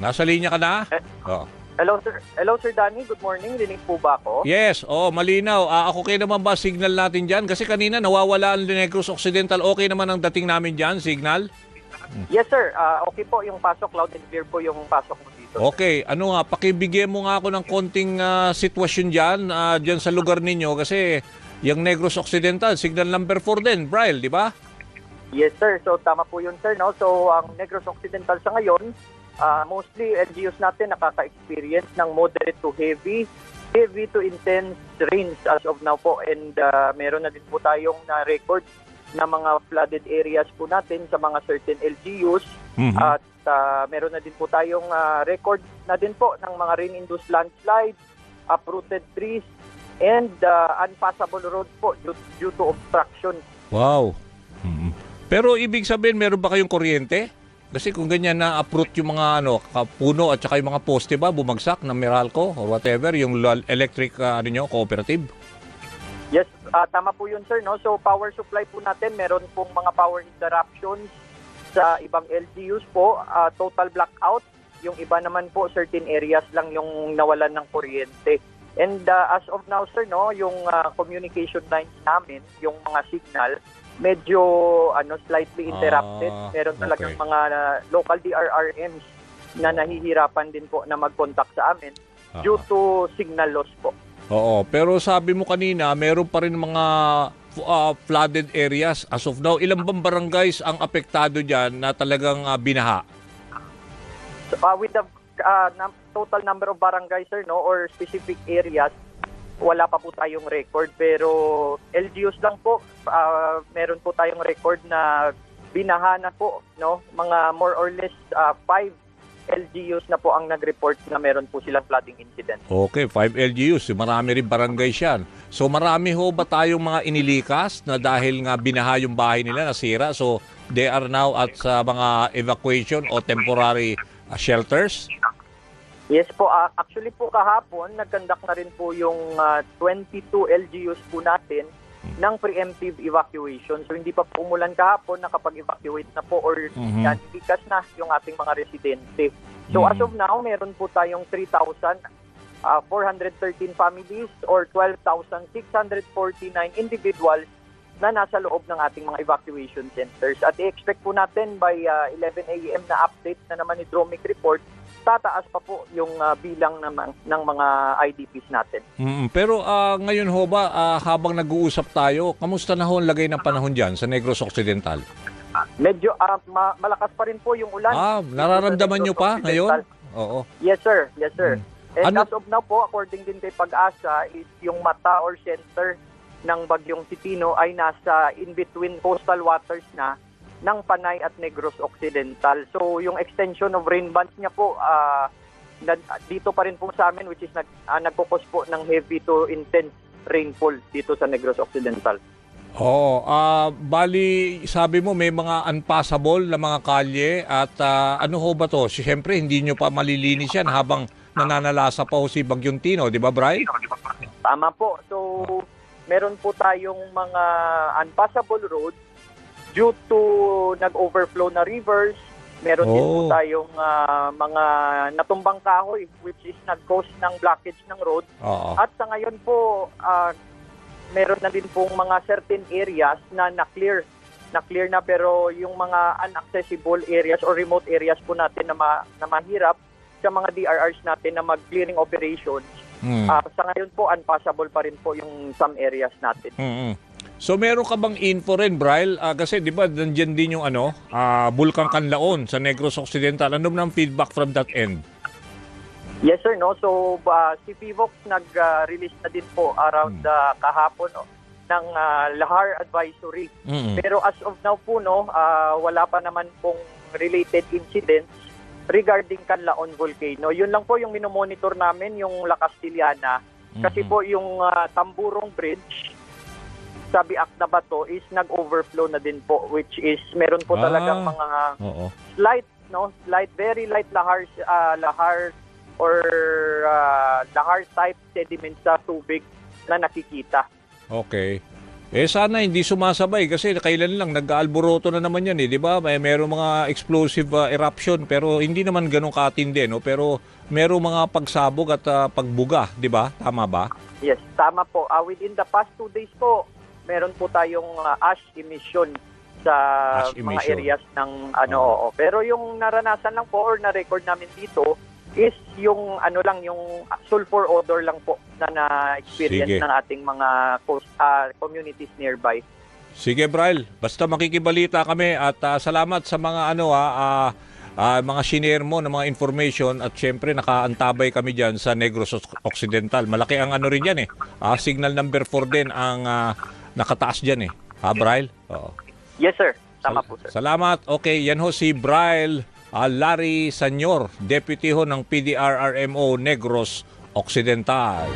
Nasa linya ka na? Eh, Oh. Hello, sir. Hello, Sir Danny. Good morning. Rinig po ba ako? Yes, malinaw. Ako okay naman ba signal natin dyan? Kasi kanina nawawala ang Negros Occidental. Okay naman ang dating namin dyan, signal? Yes, sir. Okay po yung pasok. Loud and clear po yung pasok mo dito. Okay, ano nga, pakibigyan mo nga ako ng konting sitwasyon dyan sa lugar ninyo kasi yung Negros Occidental, signal number 4 din, Brian, di ba? Yes, sir. So, tama po yun, sir. No? So, ang Negros Occidental sa ngayon, mostly LGUs natin nakaka-experience ng moderate to heavy to intense rains as of now po. And meron na din po tayong na-record na mga flooded areas po natin sa mga certain LGUs. At meron na din po tayong record na din po ng mga rain-induced landslides, uprooted trees, and unpassable road po due to obstruction. Wow. Pero ibig sabihin, meron ba kayong kuryente? Kasi kung ganyan na uproot yung mga puno at saka yung mga poste ba bumagsak ng Meralco or whatever, yung electric cooperative? Yes, tama po yun, sir. No? So, power supply po natin, meron pong mga power interruptions sa ibang LGUs po. Total blackout. Yung iba naman po, certain areas lang yung nawalan ng kuryente. And as of now, sir, no, yung communication lines namin, yung mga signal, medyo slightly interrupted. Meron talagang mga local DRRMs na nahihirapan din po na mag-contact sa amin due to signal loss po. Oo, pero sabi mo kanina, meron pa rin mga flooded areas. As of now, ilang bang barangays ang apektado dyan na talagang binaha? So, with the total number of barangays, sir, no, or specific areas, wala pa po tayong record. Pero LGUs lang po, meron po tayong record na binaha na po, no, mga more or less 5 LGUs na po ang nag-report na meron po silang flooding incident. Okay, 5 LGUs. Marami rin barangays yan. So marami ho ba tayong mga inilikas na dahil nga binaha yung bahay nila, nasira? So they are now at sa mga evacuation o temporary shelters? Yes po. Actually po kahapon, nag-conduct na rin po yung 22 LGUs po natin ng preemptive evacuation. So hindi pa po umulan kahapon, nakapag-evacuate na po or likas na yung ating mga residente. So as of now, meron po tayong 3,413 families or 12,649 individuals na nasa loob ng ating mga evacuation centers. At i-expect po natin by 11 a.m. na update na naman ni Dromic Report, tataas pa po yung bilang ng mga IDPs natin. Pero ngayon ho ba, habang nag-uusap tayo, kamusta na ho ang lagay ng panahon dyan sa Negros Occidental? Medyo malakas pa rin po yung ulan. Nararamdaman nyo pa ngayon? Oo. Yes, sir. Yes, sir. And as of now po, according din kay Pag-asa, is yung mata or center ng Bagyong Titino ay nasa in-between coastal waters na ng Panay at Negros Occidental. So yung extension of rain bands niya po dito pa rin po sa amin, which is nagkukos po ng heavy to intense rainfall dito sa Negros Occidental. Bali sabi mo may mga unpassable na mga kalye at ano ho ba to? Siyempre hindi nyo pa malilinis yan habang nananalasa pa ho si Bagyong Tino, di ba, Brian? Tama po. So meron po tayong mga unpassable roads due to nag-overflow na rivers. Meron din po tayong mga natumbang kahoy which is nag-cause ng blockage ng road. At sa ngayon po, meron na din pong mga certain areas na na-clear na pero yung mga inaccessible areas or remote areas po natin na mahirap sa mga DRRs natin na mag-clearing operations. Sa ngayon po, unpassable pa rin po yung some areas natin. So meron ka bang info rin, Brian? Kasi di ba nandiyan din yung Bulkang Kanlaon sa Negros Occidental. Ano ng feedback from that end? Yes, sir. No? So si PIVOX nag-release na din po around kahapon ng Lahar Advisory. Pero as of now po, wala pa naman pong related incidents regarding Kanlaon Volcano. Yun lang po yung minomonitor namin, yung La Castellana. Kasi po yung Tamburong Bridge sa Biak na Bato is nag-overflow na din po, which is meron po talagang mga slight, very light lahar or lahar type sediment sa tubig na nakikita. Okay. Sana hindi sumasabay kasi kailan lang nag-aalboroto na naman yan di ba? Merong mga explosive eruption pero hindi naman ganun katindi, no? Pero merong mga pagsabog at pagbuga, di ba? Tama ba? Yes, tama po. Within the past 2 days po, meron po tayong ash emission sa mga areas ng oo. Pero yung naranasan lang po or na-record namin dito is yung yung sulfur odor lang po na na-experience ng ating mga communities nearby. Sige, Braille. Basta makikibalita kami at salamat sa mga mga shinare mo ng mga information at syempre nakaantabay kami diyan sa Negros Occidental. Malaki ang rin yan signal number 4 din ang nakataas diyan Braille? Oo. Yes, sir. Tama po, sir. Salamat. Okay, yan ho si Braille Larry Sanyor, Deputy ho ng PDRRMO Negros Occidental.